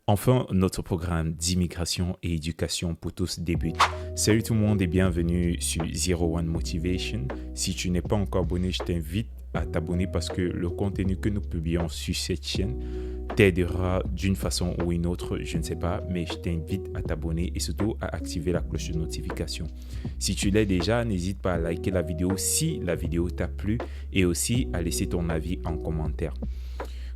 Enfin, notre programme d'immigration et éducation pour tous débute. Salut tout le monde et bienvenue sur Zero One Motivation. Si tu n'es pas encore abonné, je t'invite à t'abonner parce que le contenu que nous publions sur cette chaîne t'aidera d'une façon ou une autre, je ne sais pas, mais je t'invite à t'abonner et surtout à activer la cloche de notification. Si tu l'es déjà, n'hésite pas à liker la vidéo si la vidéo t'a plu et aussi à laisser ton avis en commentaire.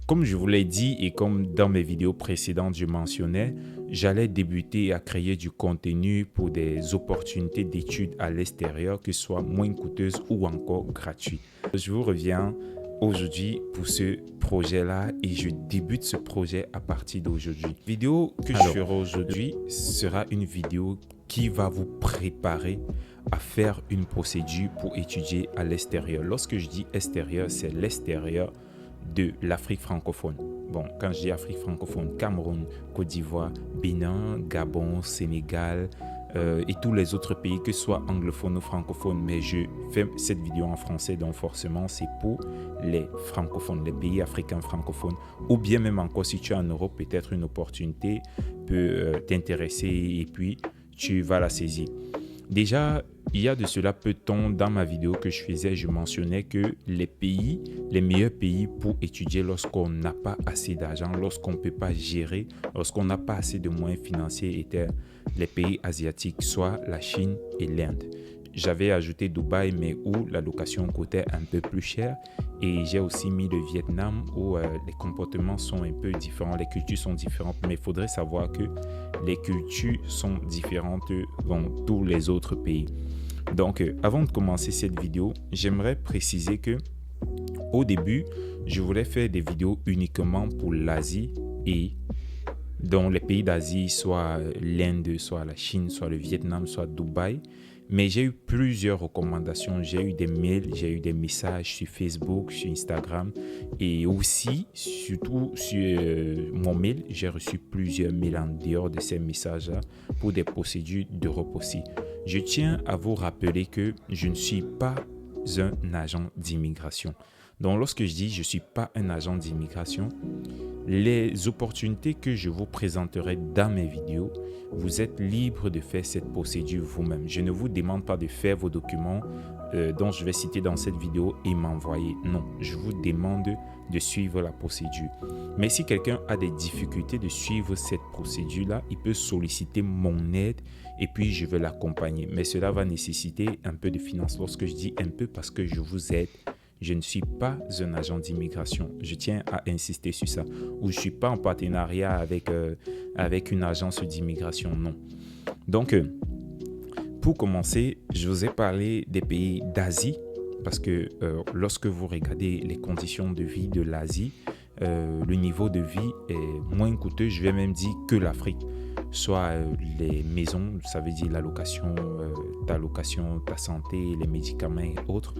Comme je vous l'ai dit et comme dans mes vidéos précédentes je mentionnais, j'allais débuter à créer du contenu pour des opportunités d'études à l'extérieur, que ce soit moins coûteuses ou encore gratuites. Je vous reviens aujourd'hui pour ce projet-là et je débute ce projet à partir d'aujourd'hui. La vidéo que je ferai aujourd'hui sera une vidéo qui va vous préparer à faire une procédure pour étudier à l'extérieur. Lorsque je dis extérieur, c'est l'extérieur de l'Afrique francophone. Bon, quand je dis Afrique francophone, Cameroun, Côte d'Ivoire, Bénin, Gabon, Sénégal et tous les autres pays, que ce soit anglophones ou francophones, mais je fais cette vidéo en français, donc forcément c'est pour les francophones, les pays africains francophones, ou bien même encore si tu es en Europe, peut-être une opportunité peut t'intéresser et puis tu vas la saisir. Déjà, il y a de cela peu de temps, dans ma vidéo que je faisais, je mentionnais que les meilleurs pays pour étudier lorsqu'on n'a pas assez d'argent, lorsqu'on ne peut pas gérer, lorsqu'on n'a pas assez de moyens financiers étaient les pays asiatiques, soit la Chine et l'Inde. J'avais ajouté Dubaï, mais où la location coûtait un peu plus cher. Et j'ai aussi mis le Vietnam où les comportements sont un peu différents, les cultures sont différentes. Mais il faudrait savoir que les cultures sont différentes dans tous les autres pays. Donc, avant de commencer cette vidéo, j'aimerais préciser que au début, je voulais faire des vidéos uniquement pour l'Asie et dans les pays d'Asie, soit l'Inde, soit la Chine, soit le Vietnam, soit Dubaï. Mais j'ai eu plusieurs recommandations, j'ai eu des mails, j'ai eu des messages sur Facebook, sur Instagram et aussi, surtout sur mon mail, j'ai reçu plusieurs mails en dehors de ces messages-là pour des procédures d'Europe aussi. Je tiens à vous rappeler que je ne suis pas un agent d'immigration. Donc lorsque je dis je ne suis pas un agent d'immigration, les opportunités que je vous présenterai dans mes vidéos, vous êtes libre de faire cette procédure vous-même. Je ne vous demande pas de faire vos documents dont je vais citer dans cette vidéo et m'envoyer. Non, je vous demande de suivre la procédure. Mais si quelqu'un a des difficultés de suivre cette procédure-là, il peut solliciter mon aide et puis je vais l'accompagner. Mais cela va nécessiter un peu de finances. Lorsque je dis un peu, parce que je vous aide, je ne suis pas un agent d'immigration. Je tiens à insister sur ça. Ou je ne suis pas en partenariat avec une agence d'immigration, non. Donc, pour commencer, je vous ai parlé des pays d'Asie parce que lorsque vous regardez les conditions de vie de l'Asie, le niveau de vie est moins coûteux, je vais même dire que l'Afrique. Soit les maisons, ça veut dire la location, ta santé, les médicaments et autres.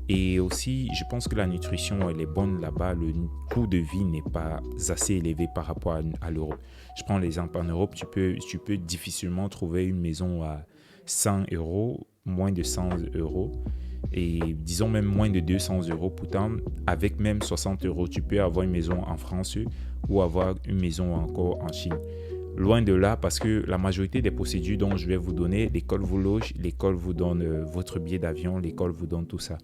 Et aussi, je pense que la nutrition, elle est bonne là-bas. Le coût de vie n'est pas assez élevé par rapport à l'Europe. Je prends l'exemple, en Europe, tu peux difficilement trouver une maison à 100 euros, moins de 100 euros. Et disons même moins de 200 euros. Pourtant, avec même 60 euros, tu peux avoir une maison en France ou avoir une maison encore en Chine. Loin de là, parce que la majorité des procédures dont je vais vous donner, l'école vous loge, l'école vous donne votre billet d'avion, l'école vous donne tout ça.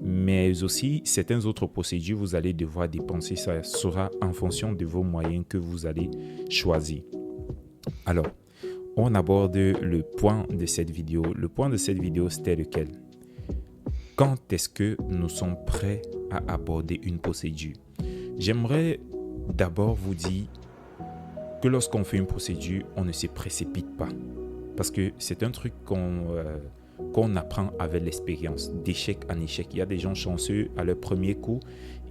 Mais aussi, certaines autres procédures, vous allez devoir dépenser. Ça sera en fonction de vos moyens que vous allez choisir. Alors, on aborde le point de cette vidéo. Le point de cette vidéo, c'était lequel? Quand est-ce que nous sommes prêts à aborder une procédure? J'aimerais d'abord vous dire que lorsqu'on fait une procédure, on ne se précipite pas. Parce que c'est un truc qu'on apprend avec l'expérience, d'échec en échec. Il y a des gens chanceux, à leur premier coup,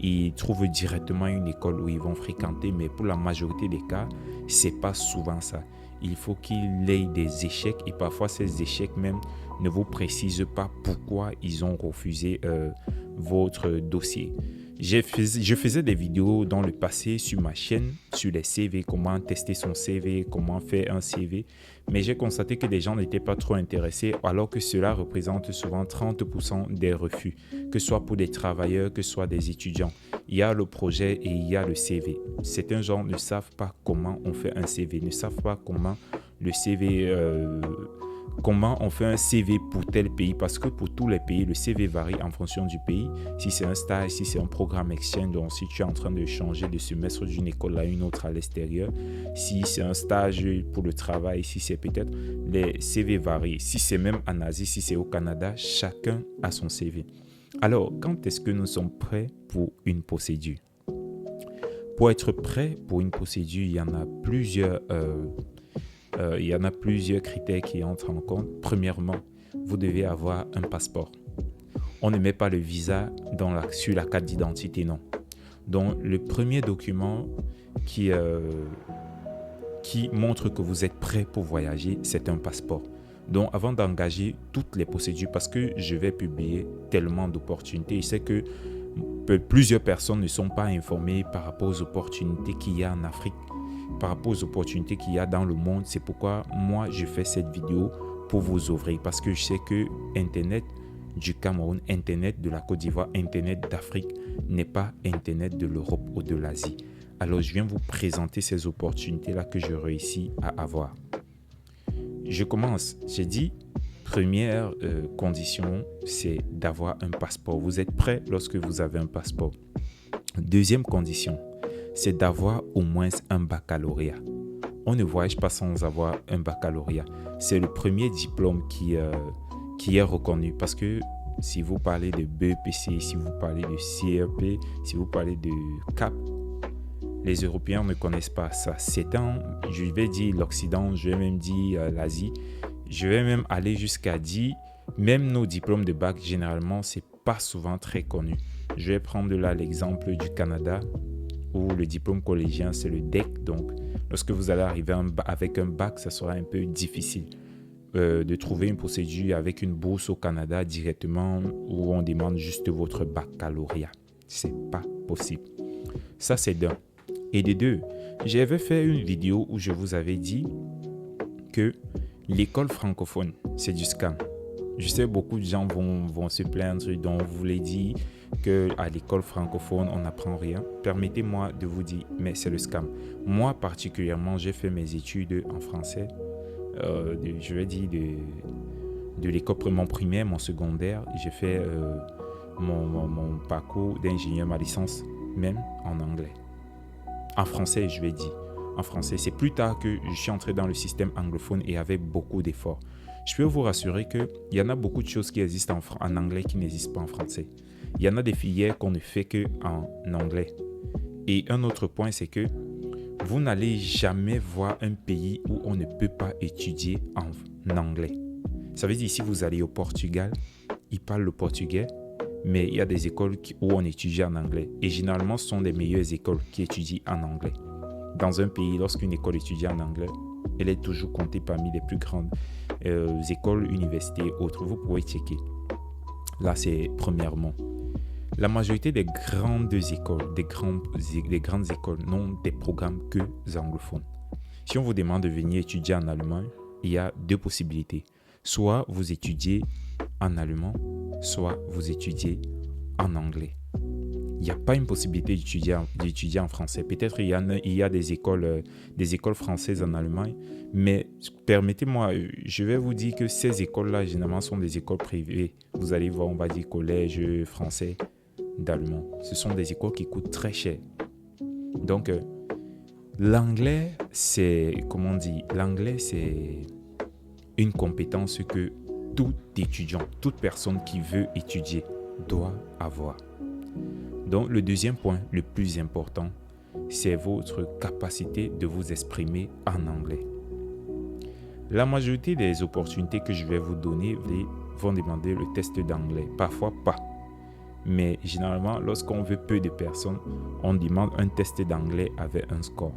ils trouvent directement une école où ils vont fréquenter, mais pour la majorité des cas, c'est pas souvent ça. Il faut qu'il ait des échecs et parfois ces échecs même ne vous précisent pas pourquoi ils ont refusé votre dossier. Je faisais des vidéos dans le passé sur ma chaîne, sur les CV, comment tester son CV, comment faire un CV. Mais j'ai constaté que les gens n'étaient pas trop intéressés, alors que cela représente souvent 30% des refus, que ce soit pour des travailleurs, que ce soit des étudiants. Il y a le projet et il y a le CV. Certains gens ne savent pas comment on fait un CV, ne savent pas comment le CV... comment on fait un CV pour tel pays, parce que pour tous les pays, le CV varie en fonction du pays. Si c'est un stage, si c'est un programme exchange, donc si tu es en train de changer de semestre d'une école à une autre à l'extérieur, si c'est un stage pour le travail, si c'est peut-être, les CV varient. Si c'est même en Asie, si c'est au Canada, chacun a son CV. Alors, quand est-ce que nous sommes prêts pour une procédure? Pour être prêt pour une procédure, il y en a plusieurs critères qui entrent en compte. Premièrement, vous devez avoir un passeport. On ne met pas le visa sur la carte d'identité, non. Donc, le premier document qui montre que vous êtes prêt pour voyager, c'est un passeport. Donc, avant d'engager toutes les procédures, parce que je vais publier tellement d'opportunités, je sais que plusieurs personnes ne sont pas informées par rapport aux opportunités qu'il y a en Afrique, par rapport aux opportunités qu'il y a dans le monde. C'est pourquoi moi, je fais cette vidéo pour vous ouvrir, parce que je sais que Internet du Cameroun, Internet de la Côte d'Ivoire, Internet d'Afrique n'est pas Internet de l'Europe ou de l'Asie. Alors, je viens vous présenter ces opportunités-là que je réussis à avoir. Je commence. J'ai dit, première condition, c'est d'avoir un passeport. Vous êtes prêt lorsque vous avez un passeport. Deuxième condition, c'est d'avoir au moins un baccalauréat. On ne voyage pas sans avoir un baccalauréat. C'est le premier diplôme qui est reconnu, parce que si vous parlez de BEPC, si vous parlez de CRP, si vous parlez de CAP, les Européens ne connaissent pas ça. C'est je vais dire l'Occident, je vais même dire l'Asie, je vais même aller jusqu'à dire, même nos diplômes de bac, généralement, c'est pas souvent très connu. Je vais prendre là l'exemple du Canada, où le diplôme collégien, c'est le DEC. Donc, lorsque vous allez arriver avec un bac, ça sera un peu difficile de trouver une procédure avec une bourse au Canada directement, où on demande juste votre baccalauréat. C'est pas possible. Ça, c'est d'un. Et de deux, j'avais fait une vidéo où je vous avais dit que l'école francophone, c'est du scam. Je sais beaucoup de gens vont se plaindre, dont vous voulez dire qu'à l'école francophone, on n'apprend rien. Permettez-moi de vous dire, mais c'est le scam. Moi, particulièrement, j'ai fait mes études en français, je vais dire de l'école, mon primaire, mon secondaire. J'ai fait mon parcours d'ingénieur, ma licence, même en anglais. En français, je vais dire. En français, c'est plus tard que je suis entré dans le système anglophone et avec beaucoup d'efforts. Je peux vous rassurer qu'il y en a beaucoup de choses qui existent en anglais qui n'existent pas en français. Il y en a des filières qu'on ne fait qu'en anglais. Et un autre point, c'est que vous n'allez jamais voir un pays où on ne peut pas étudier en anglais. Ça veut dire, si vous allez au Portugal, ils parlent le portugais, mais il y a des écoles où on étudie en anglais. Et généralement, ce sont les meilleures écoles qui étudient en anglais. Dans un pays, lorsqu'une école étudie en anglais, elle est toujours comptée parmi les plus grandes écoles, universités, autres. Vous pouvez checker. Là, c'est premièrement. La majorité des grandes écoles, des grandes écoles n'ont des programmes que anglophones. Si on vous demande de venir étudier en Allemagne, il y a deux possibilités. Soit vous étudiez en allemand, soit vous étudiez en anglais. Il n'y a pas une possibilité d'étudier en français. Peut-être il y a des écoles françaises en Allemagne, mais permettez-moi, je vais vous dire que ces écoles-là, généralement, sont des écoles privées. Vous allez voir, on va dire collège français d'allemand. Ce sont des écoles qui coûtent très cher. Donc, l'anglais, c'est une compétence que tout étudiant, toute personne qui veut étudier doit avoir. Donc, le deuxième point, le plus important, c'est votre capacité de vous exprimer en anglais. La majorité des opportunités que je vais vous donner vont demander le test d'anglais. Parfois pas. Mais généralement, lorsqu'on veut peu de personnes, on demande un test d'anglais avec un score.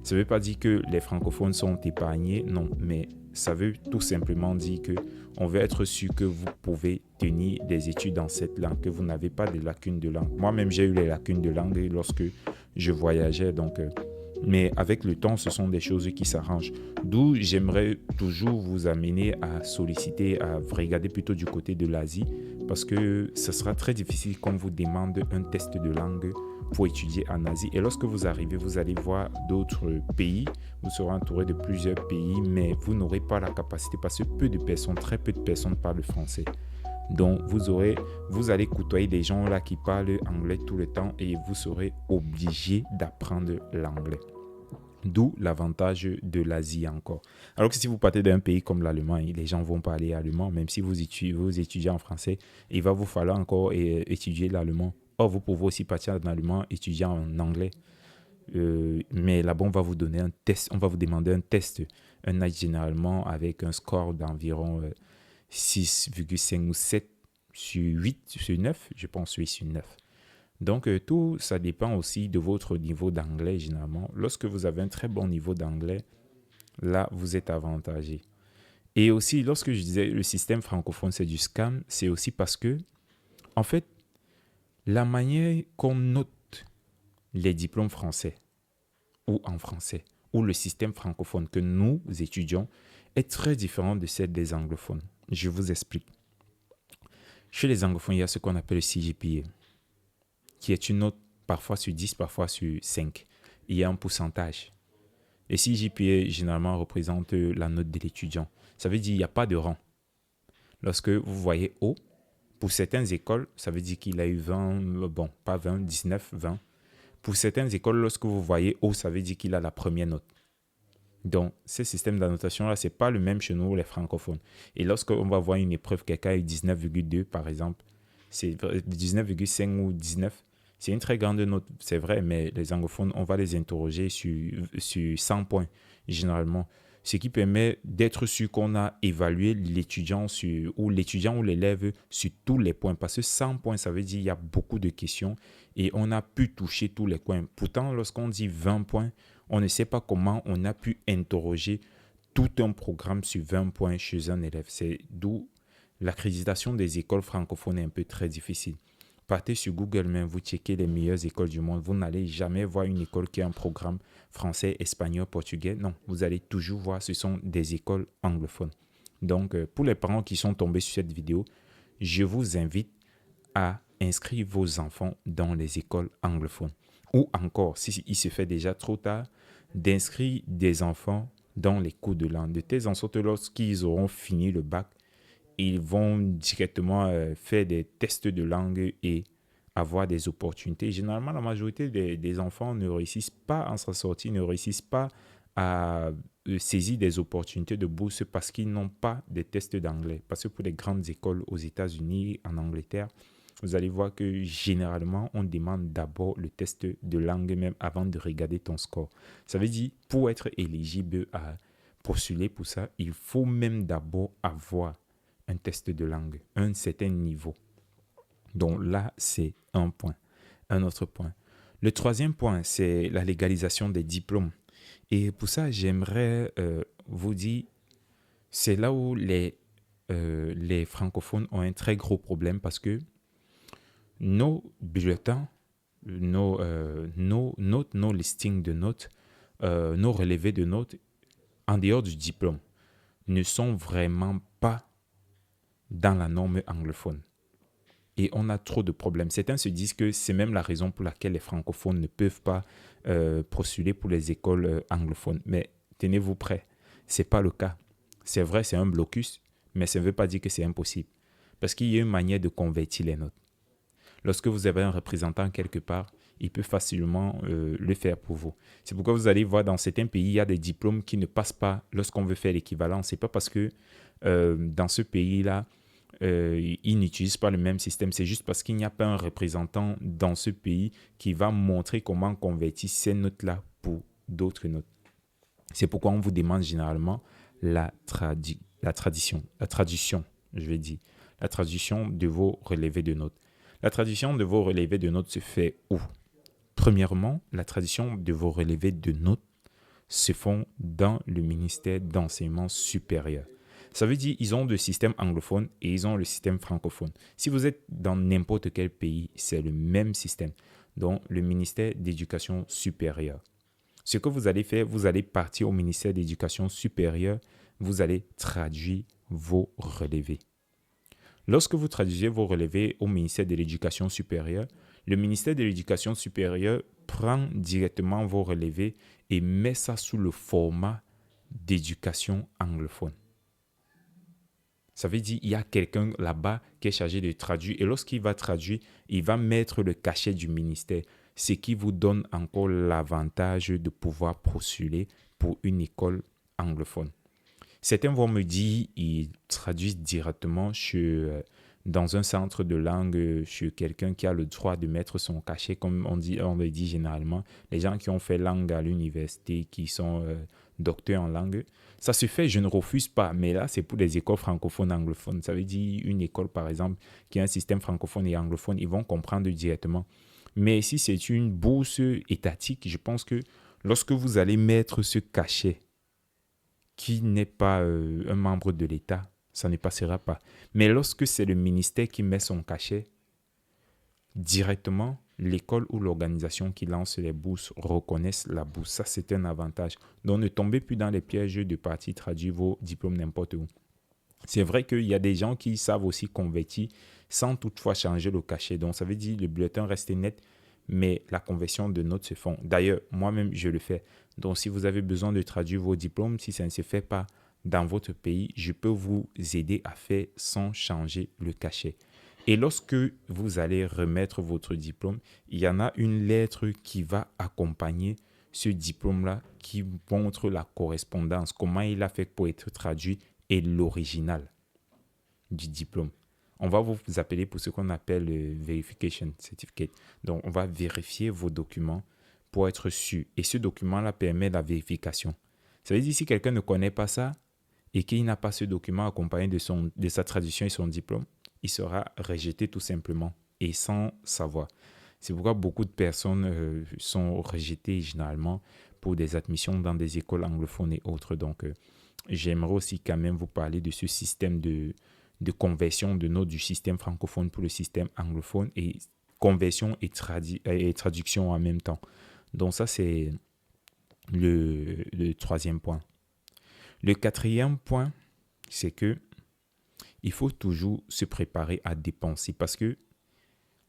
Ça ne veut pas dire que les francophones sont épargnés, non, mais ça veut tout simplement dire que on veut être sûr que vous pouvez tenir des études dans cette langue, que vous n'avez pas de lacunes de langue. Moi-même, j'ai eu les lacunes de langue lorsque je voyageais, donc... mais avec le temps, ce sont des choses qui s'arrangent. D'où j'aimerais toujours vous amener à solliciter, à regarder plutôt du côté de l'Asie, parce que ce sera très difficile qu'on vous demande un test de langue pour étudier en Asie. Et lorsque vous arrivez, vous allez voir d'autres pays, vous serez entouré de plusieurs pays, mais vous n'aurez pas la capacité, parce que très peu de personnes parlent français. Donc, vous allez côtoyer des gens là qui parlent anglais tout le temps et vous serez obligé d'apprendre l'anglais. D'où l'avantage de l'Asie encore. Alors que si vous partez d'un pays comme l'Allemagne, les gens vont parler allemand, même si vous étudiez en français, il va vous falloir encore étudier l'allemand. Or, vous pouvez aussi partir en allemand, étudier en anglais. Mais là-bas, on va vous donner un test, on va vous demander un test, un âge généralement avec un score d'environ 6,5 ou 7 sur 8, sur 9, je pense, oui, sur 9. Donc, tout ça dépend aussi de votre niveau d'anglais, généralement. Lorsque vous avez un très bon niveau d'anglais, là, vous êtes avantagé. Et aussi, lorsque je disais le système francophone, c'est du scam, c'est aussi parce que, en fait, la manière qu'on note les diplômes français ou en français, ou le système francophone que nous étudions, est très différent de celle des anglophones. Je vous explique. Chez les anglophones, il y a ce qu'on appelle le CGPA, qui est une note parfois sur 10, parfois sur 5. Il y a un pourcentage. Le CGPA, généralement, représente la note de l'étudiant. Ça veut dire qu'il n'y a pas de rang. Lorsque vous voyez haut, pour certaines écoles, ça veut dire qu'il a eu 20, bon, pas 20, 19, 20. Pour certaines écoles, lorsque vous voyez haut, ça veut dire qu'il a la première note. Donc, ce système d'annotation-là, ce n'est pas le même chez nous, les francophones. Et lorsqu'on va voir une épreuve, quelqu'un a eu 19,2 par exemple, c'est 19,5 ou 19, c'est une très grande note, c'est vrai, mais les anglophones, on va les interroger sur 100 points, généralement. Ce qui permet d'être sûr qu'on a évalué l'étudiant ou l'élève sur tous les points. Parce que 100 points, ça veut dire qu'il y a beaucoup de questions et on a pu toucher tous les points. Pourtant, lorsqu'on dit 20 points, on ne sait pas comment on a pu interroger tout un programme sur 20 points chez un élève. C'est d'où l'accréditation des écoles francophones est un peu très difficile. Partez sur Google même, vous checkez les meilleures écoles du monde. Vous n'allez jamais voir une école qui a un programme français, espagnol, portugais. Non, vous allez toujours voir, ce sont des écoles anglophones. Donc, pour les parents qui sont tombés sur cette vidéo, je vous invite à inscrire vos enfants dans les écoles anglophones. Ou encore, s'il se fait déjà trop tard, d'inscrire des enfants dans les cours de langue. De telle sorte que lorsqu'ils auront fini le bac, ils vont directement faire des tests de langue et avoir des opportunités. Généralement, la majorité des enfants ne réussissent pas à s'en sortir, ne réussissent pas à saisir des opportunités de bourse parce qu'ils n'ont pas de tests d'anglais. Parce que pour les grandes écoles aux États-Unis, en Angleterre, vous allez voir que généralement, on demande d'abord le test de langue même avant de regarder ton score. Ça veut dire, pour être éligible à postuler pour ça, il faut même d'abord avoir un test de langue, un certain niveau. Donc là, c'est un point. Un autre point. Le troisième point, c'est la légalisation des diplômes. Et pour ça, j'aimerais vous dire, c'est là où les francophones ont un très gros problème parce que nos bulletins, nos listings de notes, nos relevés de notes, en dehors du diplôme, ne sont vraiment pas dans la norme anglophone. Et on a trop de problèmes. Certains se disent que c'est même la raison pour laquelle les francophones ne peuvent pas postuler pour les écoles anglophones. Mais tenez-vous prêts, ce n'est pas le cas. C'est vrai, c'est un blocus, mais ça ne veut pas dire que c'est impossible. Parce qu'il y a une manière de convertir les notes. Lorsque vous avez un représentant quelque part, il peut facilement le faire pour vous. C'est pourquoi vous allez voir dans certains pays, il y a des diplômes qui ne passent pas lorsqu'on veut faire l'équivalent. Ce n'est pas parce que dans ce pays-là, ils n'utilisent pas le même système. C'est juste parce qu'il n'y a pas un représentant dans ce pays qui va montrer comment convertir ces notes-là pour d'autres notes. C'est pourquoi on vous demande généralement la traduction de vos relevés de notes. La traduction de vos relevés de notes se fait où? Premièrement, la traduction de vos relevés de notes se font dans le ministère d'enseignement supérieur. Ça veut dire qu'ils ont le système anglophone et ils ont le système francophone. Si vous êtes dans n'importe quel pays, c'est le même système. Donc, le ministère d'éducation supérieure. Ce que vous allez faire, vous allez partir au ministère d'éducation supérieure, vous allez traduire vos relevés. Lorsque vous traduisez vos relevés au ministère de l'Éducation supérieure, le ministère de l'Éducation supérieure prend directement vos relevés et met ça sous le format d'éducation anglophone. Ça veut dire qu'il y a quelqu'un là-bas qui est chargé de traduire. Et lorsqu'il va traduire, il va mettre le cachet du ministère, ce qui vous donne encore l'avantage de pouvoir postuler pour une école anglophone. Certains vont me dire qu'ils traduisent directement dans un centre de langue chez quelqu'un qui a le droit de mettre son cachet, comme on le dit généralement. Les gens qui ont fait langue à l'université, qui sont docteurs en langue, ça se fait, je ne refuse pas. Mais là, c'est pour les écoles francophones anglophones. Ça veut dire une école, par exemple, qui a un système francophone et anglophone, ils vont comprendre directement. Mais si c'est une bourse étatique, je pense que lorsque vous allez mettre ce cachet, qui n'est pas un membre de l'État, ça ne passera pas. Mais lorsque c'est le ministère qui met son cachet, directement, l'école ou l'organisation qui lance les bourses reconnaissent la bourse. Ça, c'est un avantage. Donc, ne tombez plus dans les pièges de partir traduire vos diplômes n'importe où. C'est vrai qu'il y a des gens qui savent aussi convertir sans toutefois changer le cachet. Donc, ça veut dire que le bulletin reste net, mais la conversion de notes se font. D'ailleurs, moi-même, je le fais. Donc, si vous avez besoin de traduire vos diplômes, si ça ne se fait pas dans votre pays, je peux vous aider à faire sans changer le cachet. Et lorsque vous allez remettre votre diplôme, il y en a une lettre qui va accompagner ce diplôme-là qui montre la correspondance, comment il a fait pour être traduit et l'original du diplôme. On va vous appeler pour ce qu'on appelle le Verification Certificate. Donc, on va vérifier vos documents pour être sûr. Et ce document-là permet la vérification. Ça veut dire si quelqu'un ne connaît pas ça et qu'il n'a pas ce document accompagné de sa traduction et son diplôme, il sera rejeté tout simplement et sans savoir. C'est pourquoi beaucoup de personnes sont rejetées généralement pour des admissions dans des écoles anglophones et autres. Donc, j'aimerais aussi quand même vous parler de ce système de conversion de notes du système francophone pour le système anglophone et conversion et traduction en même temps. Donc ça, c'est le troisième point. Le quatrième point, c'est que il faut toujours se préparer à dépenser parce que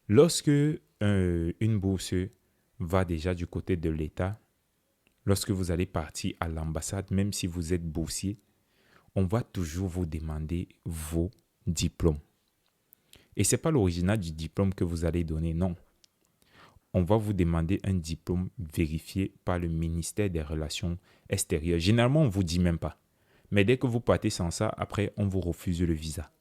lorsque une bourse va déjà du côté de l'État, lorsque vous allez partir à l'ambassade, même si vous êtes boursier, on va toujours vous demander vos diplômes. Et ce n'est pas l'original du diplôme que vous allez donner, non. On va vous demander un diplôme vérifié par le ministère des Relations extérieures. Généralement, on ne vous dit même pas. Mais dès que vous partez sans ça, après, on vous refuse le visa.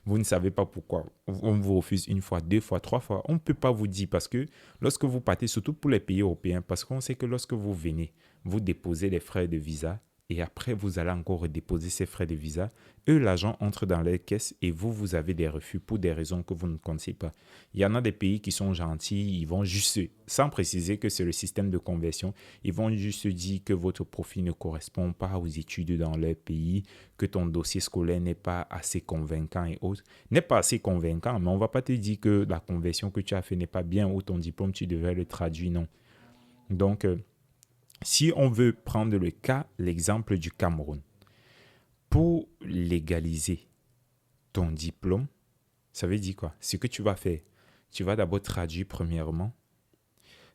Vous ne savez pas pourquoi. On vous refuse une fois, deux fois, trois fois. On ne peut pas vous dire parce que lorsque vous partez, surtout pour les pays européens, parce qu'on sait que lorsque vous venez, vous déposez les frais de visa et après, vous allez encore redéposer ces frais de visa. Eux, l'argent entre dans les caisses et vous avez des refus pour des raisons que vous ne connaissez pas. Il y en a des pays qui sont gentils, ils vont juste, sans préciser que c'est le système de conversion, ils vont juste dire que votre profil ne correspond pas aux études dans leur pays, que ton dossier scolaire n'est pas assez convaincant et autres. N'est pas assez convaincant, mais on ne va pas te dire que la conversion que tu as fait n'est pas bien ou ton diplôme, tu devrais le traduire, non. Donc, si on veut prendre l'exemple du Cameroun, pour légaliser ton diplôme, ça veut dire quoi? Ce que tu vas faire, tu vas d'abord traduire premièrement.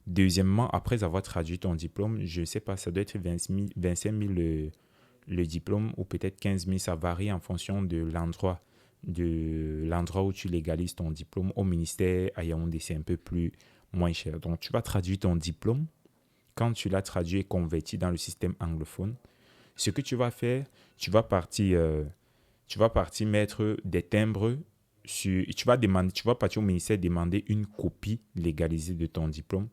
Deuxièmement, après avoir traduit ton diplôme, je ne sais pas, ça doit être 25 000 le diplôme ou peut-être 15 000, ça varie en fonction de l'endroit où tu légalises ton diplôme. Au ministère à Yaoundé, c'est un peu moins cher. Donc, tu vas traduire ton diplôme. Quand tu l'as traduit et converti dans le système anglophone, ce que tu vas faire, tu vas partir mettre des timbres tu vas partir au ministère demander une copie légalisée de ton diplôme.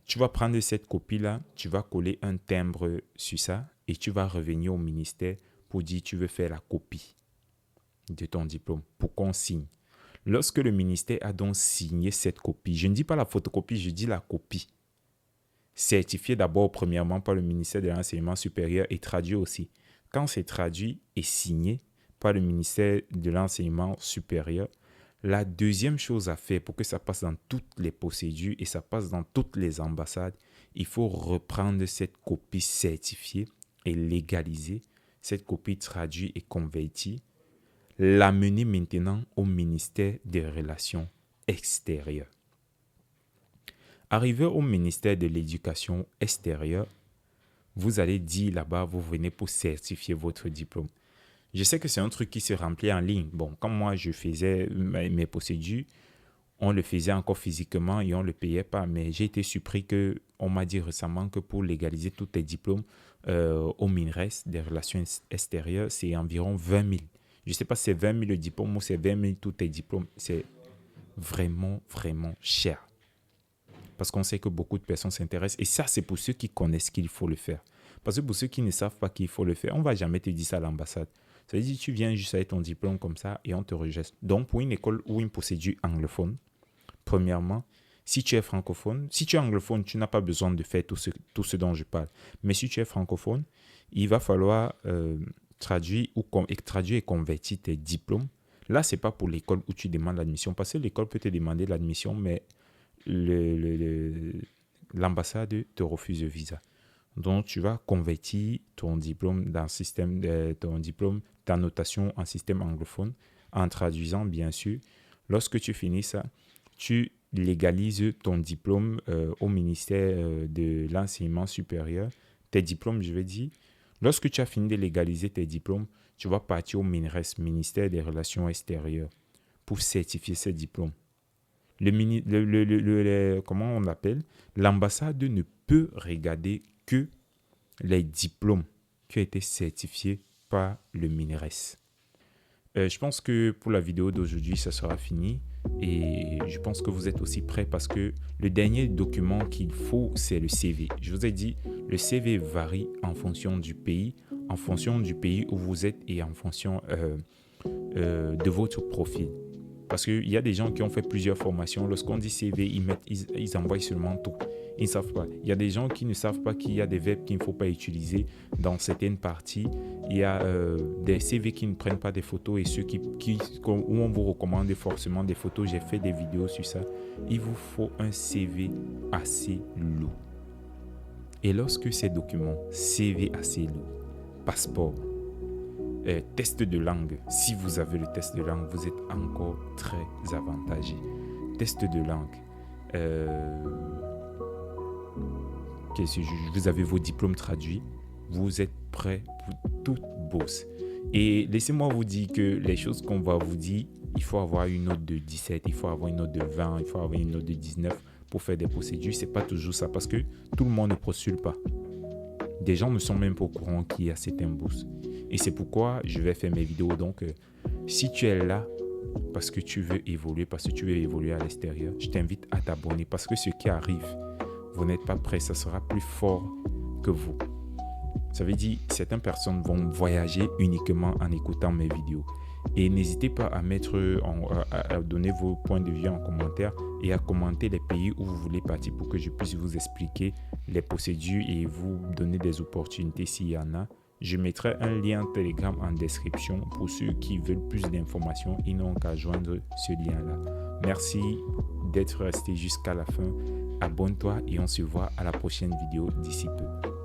Tu vas prendre cette copie-là, tu vas coller un timbre sur ça et tu vas revenir au ministère pour dire que tu veux faire la copie de ton diplôme pour qu'on signe. Lorsque le ministère a donc signé cette copie, je ne dis pas la photocopie, je dis la copie. certifié d'abord premièrement par le ministère de l'Enseignement supérieur et traduit aussi. Quand c'est traduit et signé par le ministère de l'Enseignement supérieur, la deuxième chose à faire pour que ça passe dans toutes les procédures et ça passe dans toutes les ambassades, il faut reprendre cette copie certifiée et légalisée, cette copie traduite et convertie, l'amener maintenant au ministère des Relations extérieures. Arrivé au ministère de l'Éducation extérieure, vous allez dire là-bas, vous venez pour certifier votre diplôme. Je sais que c'est un truc qui se remplit en ligne. Bon, quand moi je faisais mes procédures, on le faisait encore physiquement et on ne le payait pas. Mais j'ai été surpris qu'on m'a dit récemment que pour légaliser tous tes diplômes au MINRES des relations extérieures, c'est environ 20 000. Je ne sais pas si c'est 20 000 le diplôme ou c'est 20 000 tous tes diplômes. C'est vraiment, vraiment cher. Parce qu'on sait que beaucoup de personnes s'intéressent. Et ça, c'est pour ceux qui connaissent qu'il faut le faire. Parce que pour ceux qui ne savent pas qu'il faut le faire, on ne va jamais te dire ça à l'ambassade. Ça veut dire que tu viens juste avec ton diplôme comme ça et on te rejette. Donc, pour une école ou une procédure anglophone, premièrement, si tu es francophone, si tu es anglophone, tu n'as pas besoin de faire tout ce dont je parle. Mais si tu es francophone, il va falloir traduire et convertir tes diplômes. Là, ce n'est pas pour l'école où tu demandes l'admission. Parce que l'école peut te demander l'admission, mais l'ambassade te refuse le visa. Donc, tu vas convertir ton diplôme dans système, ta notation en système anglophone, en traduisant, bien sûr. Lorsque tu finis ça, tu légalises ton diplôme au ministère de l'Enseignement supérieur. Tes diplômes, je veux dire. Lorsque tu as fini de légaliser tes diplômes, tu vas partir au MINRES, ministère des Relations extérieures, pour certifier ces diplômes. Comment on l'appelle? L'ambassade ne peut regarder que les diplômes qui ont été certifiés par le MINRES. Je pense que pour la vidéo d'aujourd'hui, ça sera fini. Et je pense que vous êtes aussi prêts parce que le dernier document qu'il faut, c'est le CV. Je vous ai dit, le CV varie en fonction du pays où vous êtes et en fonction de votre profil. Parce qu'il y a des gens qui ont fait plusieurs formations. Lorsqu'on dit CV, ils envoient seulement tout. Ils ne savent pas. Il y a des gens qui ne savent pas qu'il y a des verbes qu'il ne faut pas utiliser dans certaines parties. Il y a des CV qui ne prennent pas des photos et ceux où on vous recommande forcément des photos. J'ai fait des vidéos sur ça. Il vous faut un CV assez lourd. Et lorsque ces documents, CV assez lourd, passeport, test de langue, si vous avez le test de langue, vous êtes encore très avantagé. Test de langue. Vous avez vos diplômes traduits. Vous êtes prêts pour toute bourse. Et laissez-moi vous dire que les choses qu'on va vous dire, il faut avoir une note de 17, il faut avoir une note de 20, il faut avoir une note de 19 pour faire des procédures. Ce n'est pas toujours ça parce que tout le monde ne postule pas. Des gens ne sont même pas au courant qu'il y a certaines bourses. Et c'est pourquoi je vais faire mes vidéos. Donc, si tu es là parce que tu veux évoluer, à l'extérieur, je t'invite à t'abonner parce que ce qui arrive, vous n'êtes pas prêt, ça sera plus fort que vous. Ça veut dire que certaines personnes vont voyager uniquement en écoutant mes vidéos. Et n'hésitez pas à donner vos points de vue en commentaire et à commenter les pays où vous voulez partir pour que je puisse vous expliquer les procédures et vous donner des opportunités s'il y en a. Je mettrai un lien Telegram en description pour ceux qui veulent plus d'informations. Ils n'ont qu'à joindre ce lien-là. Merci d'être resté jusqu'à la fin. Abonne-toi et on se voit à la prochaine vidéo d'ici peu.